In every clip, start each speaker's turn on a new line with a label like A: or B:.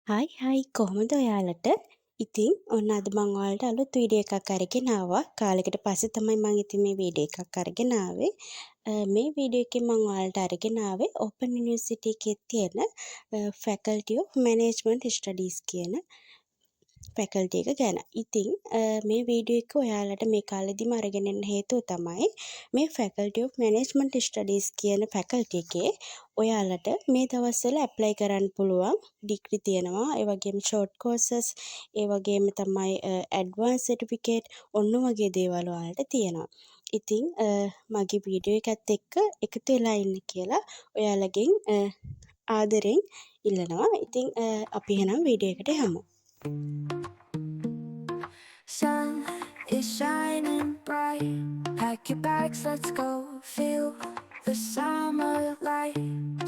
A: හයි කොහොමද ඔයාලට? ඉතින් ඔන්න අද මං ඔයාලට අලුත් වීඩියෝ එකක් අරගෙන ආවා. කාලෙකට පස්සේ තමයි මං ඉතින් මේ වීඩියෝ එකක් අරගෙන ආවේ. මේ වීඩියෝ එකෙන් මං ඔයාලට අරගෙන ආවේ Open University එකේ තියෙන Faculty of Management Studies කියන ෆැකල්ටි එක ගැන. ඉතින් මේ වීඩියෝ එක ඔයාලට මේ කාලෙදිම අරගෙන එන්න හේතුව තමයි මේ Faculty of Management Studies කියන ෆැකල්ටි එකේ ඔයාලට මේ දවස්වල ඇප්ලයි කරන්න පුළුවන් ඩිග්‍රී තියෙනවා. ඒ වගේම ෂෝට් කෝසස්, ඒ වගේම තමයි ඇඩ්වාන්ස් සර්ටිෆිකේට් ඔන්න වගේ දේවල් ඔයාලට තියෙනවා. ඉතින් මගේ වීඩියෝ එකත් එක්ක එකතු වෙලා ඉන්න කියලා ඔයාලගෙන් ආදරෙන් ඉල්ලනවා. ඉතින් අපි එහෙනම් වීඩියෝ එකට යමු.
B: Sun is shining bright. Pack your bags, let's go. Feel the summer light.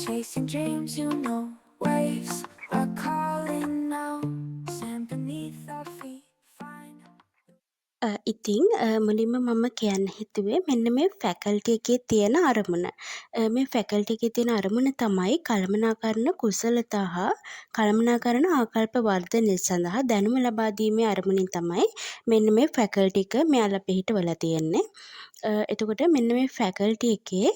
B: Chasing dreams, you know. Waves are calling now. Sand beneath our feet. Find.
A: ඉතින් මුලින්ම මම කියන්න හිතුවේ මෙන්න මේ ෆැකල්ටි එකේ තියෙන අරමුණ. මේ ෆැකල්ටි එකේ තියෙන අරමුණ තමයි කළමනාකරණ කුසලතා හා කළමනාකරණ ආකල්ප වර්ධනය සඳහා දැනුම ලබා දීමේ අරමුණින් තමයි මෙන්න මේ ෆැකල්ටි එක මෙයාලා පිහිටවලා තියෙන්නේ. එතකොට මෙන්න මේ ෆැකල්ටි එකේ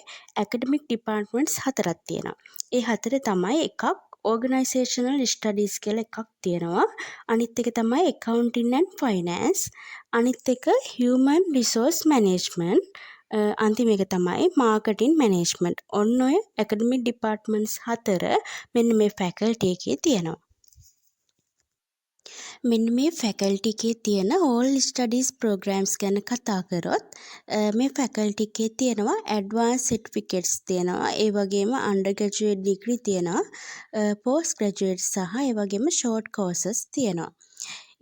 A: ඇකඩමික් ඩිපාර්ට්මන්ට්ස් 4ක් තියෙනවා. ඒ 4 තමයි එකක් ඕගනයිසේෂනල් ස්ටඩීස් කියලා එකක් තියෙනවා. අනිත් එක තමයි accounting and finance. අනිත් එක human resource management. අන්තිම එක තමයි marketing management. ඔන්න ඔය academic departments 4 මෙන්න මේ faculty එකේ තියෙනවා. මෙන්න මේ ෆැකල්ටි එකේ තියෙන all studies programs ගැන කතා කරොත් මේ ෆැකල්ටි එකේ තියෙනවා advanced certificates තියෙනවා, ඒ වගේම undergraduate degree තියෙනවා, post graduate සහ ඒ වගේම short courses තියෙනවා.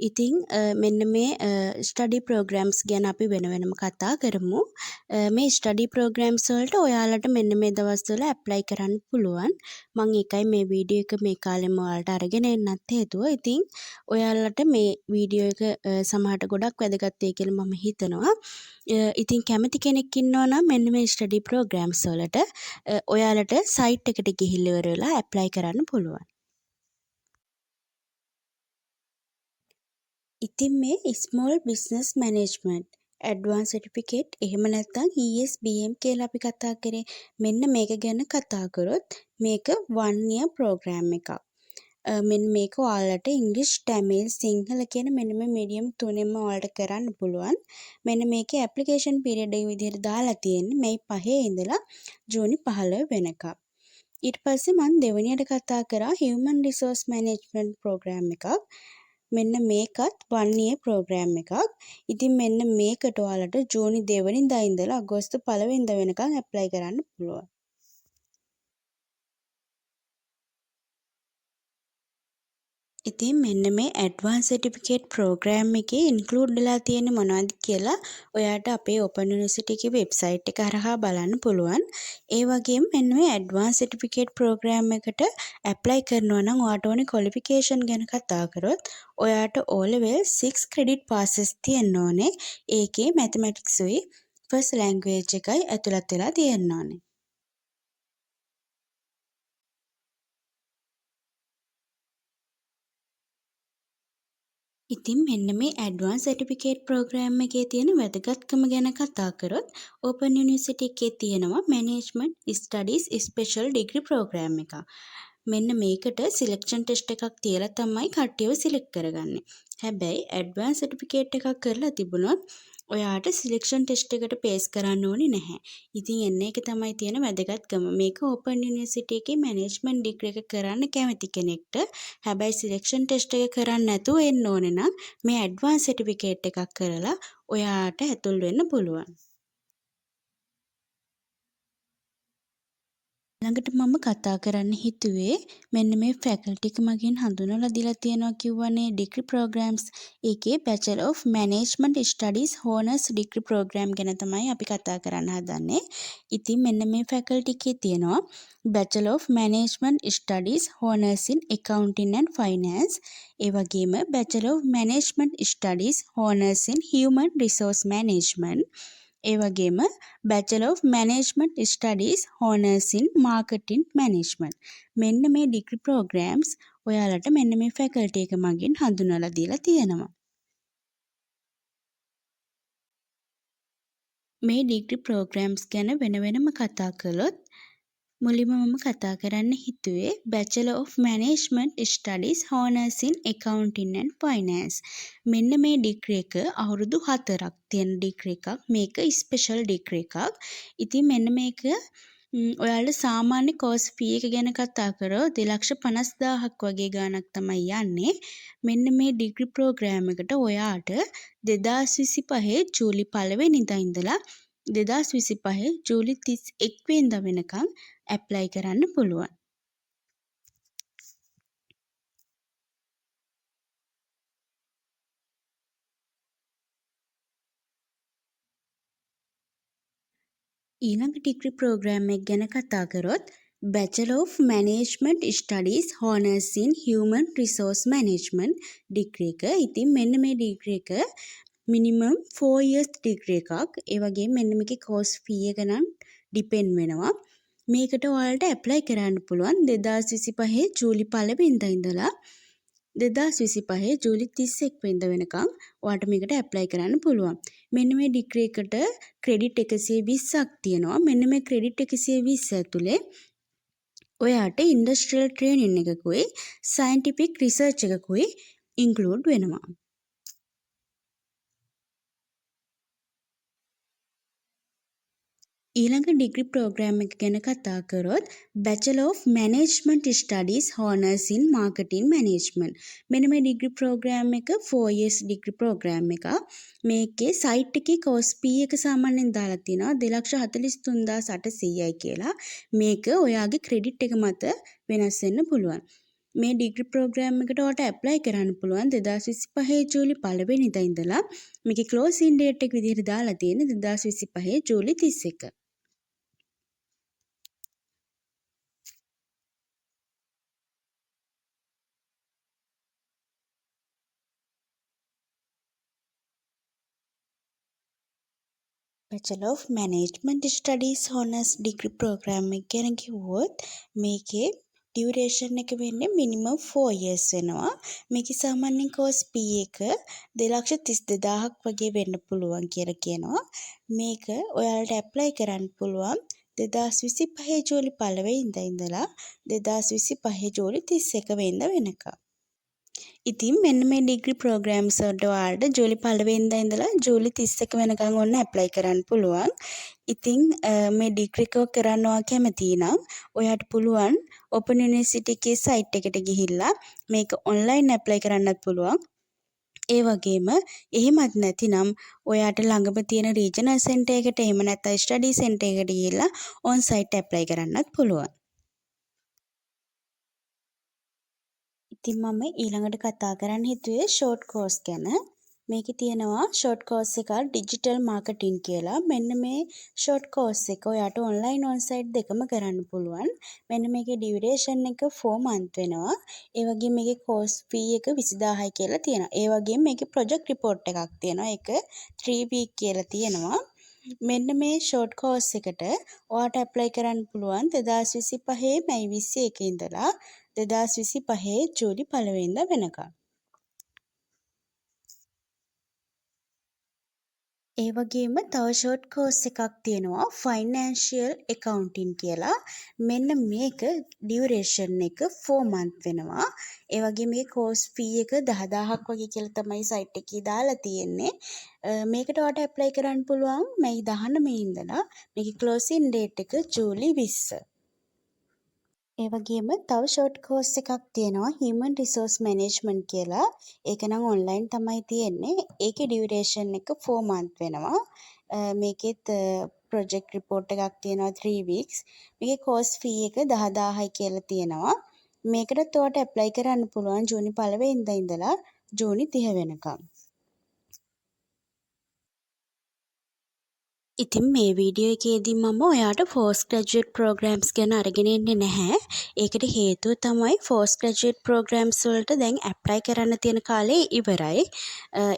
A: ඉතින් මෙන්න මේ ස්ටඩි ප්‍රෝග්‍රෑම්ස් ගැන අපි වෙන වෙනම කතා කරමු. මේ ස්ටඩි ප්‍රෝග්‍රෑම්ස් වලට ඔයාලට මෙන්න මේ දවස්වල ඇප්ලයි කරන්න පුළුවන්. මම ඒකයි මේ වීඩියෝ එක මේ කාලෙම ඔයාලට අරගෙන එන්නත් හේතුව. ඉතින් ඔයාලට මේ වීඩියෝ එක සමහරට ගොඩක් වැදගත් වෙයි කියලා මම හිතනවා. ඉතින් කැමති කෙනෙක් ඉන්නවා නම් මෙන්න මේ ස්ටඩි ප්‍රෝග්‍රෑම්ස් වලට ඔයාලට සයිට් එකට ගිහිල්ලා ඉවර වෙලා ඇප්ලයි කරන්න පුළුවන්. ඉතින් මේ small business management advance certificate එහෙම නැත්නම් ESBM කියලා අපි කතා කරේ. මෙන්න මේක ගැන කතා කරොත් මේක 1 year program එකක්. මෙන්න මේක ඔයාලට ඉංග්‍රීසි, තමිල්, සිංහල කියන මෙන්න මේ මීඩියම් තුනෙන්ම ඔයාලට කරන්න පුළුවන්. මෙන්න මේකේ ඇප්ලිකේෂන් පීරියඩ් එක විදිහට දාලා තියෙන්නේ මේ 5 ඉඳලා ජූනි 15 වෙනකම්. ඊට පස්සේ මම දෙවෙනියට කතා කරා human resource management program එකක්. මෙන්න මේකත් 1 year program එකක්. ඉතින් මෙන්න මේකට ඔයාලට ජූනි 2 වෙනිදා ඉඳලා අගෝස්තු 1 වෙනිදා වෙනකන් ඇප්ලයි කරන්න පුළුවන්. ඉතින් මෙන්න මේ ඇඩ්වාන්ස් සර්ටිෆිකේට් ප්‍රෝග්‍රෑම් එකේ ඉන්ක්ලූඩ් වෙලා තියෙන්නේ මොනවද කියලා ඔයාට අපේ Open University එකේ වෙබ්සයිට් එක හරහා බලන්න පුළුවන්. ඒ වගේම මෙන්න මේ ඇඩ්වාන්ස් සර්ටිෆිකේට් ප්‍රෝග්‍රෑම් එකට ඇප්ලයි කරනවා නම් ඔයාට ඕනේ ක්වොලිෆිකේෂන් ගැන කතා කරොත් ඔයාට O level 6 credit passes තියෙන්න ඕනේ. ඒකේ mathematics උයි first language එකයි ඇතුළත් වෙලා තියෙන්න ඕනේ. ඉතින් මෙන්න මේ ඇඩ්වාන්ස් සර්ටිෆිකේට් ප්‍රෝග්‍රෑම් එකේ තියෙන වැදගත්කම ගැන කතා කරොත් Open University එකේ තියෙනවා Management Studies Special Degree Program එකක්. මෙන්න මේකට සිලෙක්ෂන් ටෙස්ට් එකක් තියලා තමයි කට්ටියව සිලෙක්ට් කරගන්නේ. හැබැයි ඇඩ්වාන්ස් සර්ටිෆිකේට් එකක් කරලා තිබුණොත් ඔයාට සිලෙක්ෂන් ටෙස්ට් එකට පේස් කරන්න ඕනේ නැහැ. ඉතින් එන්න එක තමයි තියෙන වැදගත්කම. මේක Open University එකේ මැනේජ්මන්ට් ඩිග්‍රී එක කරන්න කැමති කෙනෙක්ට හැබැයි සිලෙක්ෂන් ටෙස්ට් එක කරන්න නැතුව එන්න ඕනේ නම් මේ ඇඩ්වාන්ස් සර්ටිෆිකේට් එකක් කරලා ඔයාට ඇතුල් වෙන්න පුළුවන්. ළඟට මම කතා කරන්න හිතුවේ මෙන්න මේ ෆැකල්ටි එක මගෙන් හඳුන්වලා දීලා තියෙනවා කිව්වනේ ඩිග්‍රී ප්‍රෝග්‍රෑම්ස්. ඒකේ Bachelor of Management Studies Honors Degree Program ගැන තමයි අපි කතා කරන්න හදන්නේ. ඉතින් මෙන්න මේ ෆැකල්ටි එකේ තියෙනවා Bachelor of Management Studies Honors in Accounting and Finance. ඒ වගේම Bachelor of Management Studies Honors in Human Resource Management. ඒ වගේම Bachelor of Management Studies Honors in Marketing Management. මෙන්න මේ ඩිග්‍රී ප්‍රෝග්‍රෑම්ස් ඔයාලට මෙන්න මේ ෆැකල්ටි එක මගින් හඳුන්වලා දීලා තියෙනවා. මේ ඩිග්‍රී ප්‍රෝග්‍රෑම්ස් ගැන වෙන වෙනම කතා කළොත් මුලින්ම මම කතා කරන්න හිතුවේ Bachelor of Management Studies Honours in Accounting and Finance. මෙන්න මේ ඩිග්‍රී එක අවුරුදු 4ක් තියෙන ඩිග්‍රී එකක්. මේක ස්පෙෂල් ඩිග්‍රී එකක්. ඉතින් මෙන්න මේක ඔයාලට සාමාන්‍ය කෝස් ෆී එක ගැන කතා කරොත් 2,50,000ක් වගේ ගාණක් තමයි යන්නේ. මෙන්න මේ ඩිග්‍රී ප්‍රෝග්‍රෑම් එකට ඔයාට 2025 ජූලි 1 වෙනිදා ඉඳලා 2025 ජූලි 31 වෙනිදා වෙනකම් ඇප්ලයි කරන්න පුළුවන්. ඊළඟ ඩිග්‍රී ප්‍රෝග්‍රෑම් එක ගැන කතා කරොත් Bachelor of Management Studies Honours in Human Resource Management degree එක. ඉතින් මෙන්න මේ ඩිග්‍රී එක minimum 4 years ඩිග්‍රී එකක්. ඒ වගේම මෙන්න මේකේ course fee එක නම් depend වෙනවා. මේකට ඔයාලට ඇප්ලයි කරන්න පුළුවන් 2025 ජූලි 1 වෙනිදා ඉඳලා 2025 ජූලි 31 වෙනිදා වෙනකම් ඔයාලට මේකට ඇප්ලයි කරන්න පුළුවන්. මෙන්න මේ ඩිග්‍රී එකට ක්‍රෙඩිට් 120ක් තියෙනවා. මෙන්න මේ ක්‍රෙඩිට් 120 ඇතුලේ ඔයාට ඉන්ඩස්ට්‍රියල් ට්‍රේනින් එකකුයි සයන්ටිෆික් රිසර්ච් එකකුයි ඉන්ක්ලූඩ් වෙනවා. ඊළඟ ඩිග්‍රී ප්‍රෝග්‍රෑම් එක ගැන කතා කරොත් Bachelor of Management Studies Honours in Marketing Management. මෙන්න මේ ඩිග්‍රී ප්‍රෝග්‍රෑම් එක 4 years ඩිග්‍රී ප්‍රෝග්‍රෑම් එකක්. මේකේ සයිට් එකේ කෝස් ෆී එක සාමාන්‍යයෙන් දාලා තිනවා 2,43,800යි කියලා. මේක ඔයාගේ ක්‍රෙඩිට් එක මත වෙනස් වෙන්න පුළුවන්. මේ ඩිග්‍රී ප්‍රෝග්‍රෑම් එකට ඔයාලට ඇප්ලයි කරන්න පුළුවන් 2025 ජූලි 1 වෙනිදා ඉඳලා මේකේ ක්ලෝසින් ඩේට් එක විදිහට දාලා තියෙන්නේ 2025 ජූලි 31. Bachelor of Management Studies Honours Degree Program එක ගැන කිව්වොත් මේකේ ඩියුරේෂන් එක වෙන්නේ මිනිමම් 4 years වෙනවා. මේකේ සාමාන්‍ය කෝස් fee එක 2,32,000ක් වගේ වෙන්න පුළුවන් කියලා කියනවා. මේක ඔයාලට ඇප්ලයි කරන්න පුළුවන් 2025 ජූලි 1 වෙනිදා ඉඳලා 2025 ජූලි 31 වෙනිදා වෙනකම්. ඉතින් මෙන්න මේ ඩිග්‍රී ප්‍රෝග්‍රෑම්ස් වලට ඔයාලට ජූලි 1 වෙනිදා ඉඳලා ජූලි 31 වෙනකන් ඔන්න ඇප්ලයි කරන්න පුළුවන්. ඉතින් මේ ඩිග්‍රී එක කරනවා කැමති නම් ඔයාට පුළුවන් Open University එකේ සයිට් එකට ගිහිල්ලා මේක ඔන්ලයින් ඇප්ලයි කරන්නත් පුළුවන්. ඒ වගේම එහෙමත් නැතිනම් ඔයාට ළඟම තියෙන රීජනල් සෙන්ටර් එකට එහෙම නැත්නම් ස්ටඩි සෙන්ටර් එකට ගිහිල්ලා ඔන් සයිට් ඇප්ලයි කරන්නත් පුළුවන්. ඉතින් මම ඊළඟට කතා කරන්න හිතුවේ ෂෝට් කෝස් ගැන. මේකේ තියෙනවා ෂෝට් කෝස් එකක් ඩිජිටල් මාකටිං කියලා. මෙන්න මේ ෂෝට් කෝස් එක ඔයාට ඔන්ලයින් ඔන් සයිට් දෙකම කරන්න පුළුවන්. මෙන්න මේකේ ඩියුරේෂන් එක 4 month වෙනවා. ඒ වගේම මේකේ කෝස් ෆී එක 20000යි කියලා තියෙනවා. ඒ වගේම මේකේ ප්‍රොජෙක්ට් රිපෝට් එකක් තියෙනවා. ඒක 3 week කියලා තියෙනවා. මෙන්න මේ ෂෝට් කෝස් එකට ඔයාට ඇප්ලයි කරන්න පුළුවන් 2025 මැයි 21 ඉඳලා 2025 ජූලි 1 වෙනිදා වෙනකම්. ඒ වගේම තව ෂෝට් කෝස් එකක් තියෙනවා ෆයිනෑන්ෂියල් ඇකවුන්ටින් කියලා. මෙන්න මේක ඩියුරේෂන් එක 4 month වෙනවා. ඒ වගේම මේ කෝස් ෆී එක 10000ක් වගේ කියලා තමයි සයිට් එකේ දාලා තියෙන්නේ. මේකට ඔයාලට ඇප්ලයි කරන්න පුළුවන් මැයි 19 ඉඳලා මේකේ ක්ලෝසින් ඩේට් එක ජූලි 20. ඒ වගේම තව ෂෝට් කෝස් එකක් තියෙනවා Human Resource Management කියලා. ඒක නම් ඔන්ලයින් තමයි තියෙන්නේ. ඒකේ ඩියුරේෂන් එක 4 month වෙනවා. මේකෙත් ප්‍රොජෙක්ට් රිපෝට් එකක් තියෙනවා 3 weeks. මේකේ කෝස් ෆී එක 10000යි කියලා තියෙනවා. මේකටත් ඔයාලට ඇප්ලයි කරන්න පුළුවන් ජූනි 1 වෙනිදා ඉඳලා ජූනි 30 වෙනකම්. ඉතින් මේ වීඩියෝ එකේදී මම ඔයාට ෆෝස්ට් ග්‍රැජුවේට් ප්‍රෝග්‍රෑම්ස් ගැන අරගෙන එන්නේ නැහැ. ඒකට හේතුව තමයි ෆෝස්ට් ග්‍රැජුවේට් ප්‍රෝග්‍රෑම්ස් වලට දැන් ඇප්ලයි කරන්න තියෙන කාලේ ඉවරයි.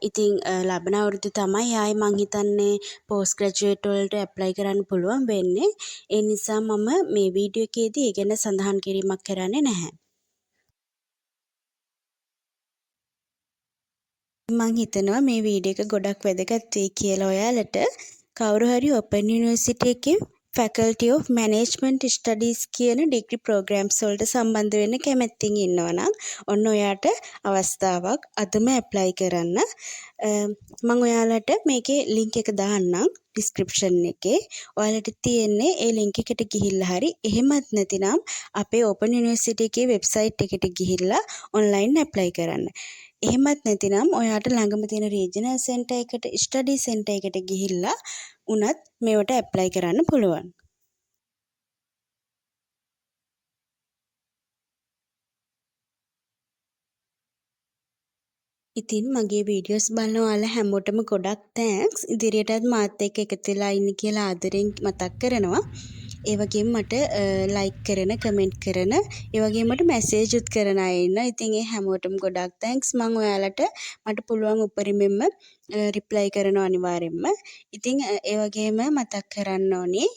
A: ඉතින් ලබන අවුරුද්ද තමයි ආයේ මං හිතන්නේ පෝස්ට් ග්‍රැජුවේට් වලට ඇප්ලයි කරන්න පුළුවන් වෙන්නේ. ඒ නිසා මම මේ වීඩියෝ එකේදී ඒ ගැන සඳහන් කිරීමක් කරන්නේ නැහැ. මං හිතනවා මේ වීඩියෝ එක ගොඩක් වැදගත් වෙයි කියලා ඔයාලට. කවුරු හරි ඕපන් යුනිවර්සිටි එකේ Faculty of Management Studies කියන ඩිග්‍රී ප්‍රෝග්‍රෑම්ස් වලට සම්බන්ධ වෙන්න කැමැත්තෙන් ඉන්නවා නම් ඔන්න ඔයාට අවස්ථාවක් අදම ඇප්ලයි කරන්න. මම ඔයාලට මේකේ ලින්ක් එක දාන්නම් ඩිස්ක්‍රිප්ෂන් එකේ. ඔයාලට තියෙන්නේ ඒ ලින්ක් එකට ගිහිල්ලා හරි එහෙමත් නැතිනම් අපේ ඕපන් යුනිවර්සිටි එකේ වෙබ්සයිට් එකට ගිහිල්ලා ඔන්ලයින් ඇප්ලයි කරන්න. එහෙමත් නැතිනම් ඔයාට ළඟම තියෙන රීජනල් සෙන්ටර් එකට ස්ටඩි සෙන්ටර් එකට ගිහිල්ලා උනත් මේවට ඇප්ලයි කරන්න පුළුවන්. ඉතින් මගේ වීඩියෝස් බලන ඔයාලා හැමෝටම ගොඩක් තෑන්ක්ස්. ඉදිරියටත් මාත් එක්ක එකතු වෙලා ඉන්න කියලා ආදරෙන් මතක් කරනවා. ඒ වගේම මට ලයික් කරන, කමෙන්ට් කරන, ඒ වගේම මට මැසේජ් උත් කරන අය ඉන්නවා. ඉතින් ඒ හැමෝටම ගොඩක් තෑන්ක්ස්. මම ඔයාලට මට පුළුවන් උපරිමෙන්ම රිප්ලයි කරනවා අනිවාර්යෙන්ම. ඉතින් ඒ වගේම මතක් කරන්න ඕනේ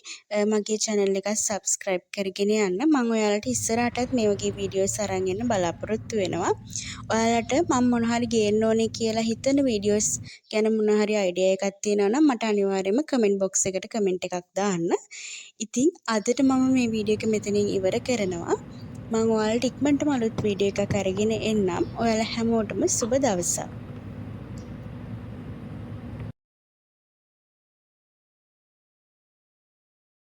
A: මගේ channel එක subscribe කරගෙන යන්න. මම ඔයාලට ඉස්සරහටත් මේ වගේ වීඩියෝස් අරන් එන්න බලාපොරොත්තු වෙනවා. ඔයාලට මම මොන හරි ගේන්න ඕනේ කියලා හිතන වීඩියෝස් ගැන මොන හරි අයිඩියා එකක් තියෙනවා නම් මට අනිවාර්යයෙන්ම කමෙන්ට් බොක්ස් එකට කමෙන්ට් එකක් දාන්න. ඉතින් අදට මම මේ වීඩියෝ එක මෙතනින් ඉවර කරනවා. මම ඔයාලට ඉක්මනටම අලුත් වීඩියෝ එකක් අරගෙන එන්නම්. ඔයාලා හැමෝටම සුබ දවසක්.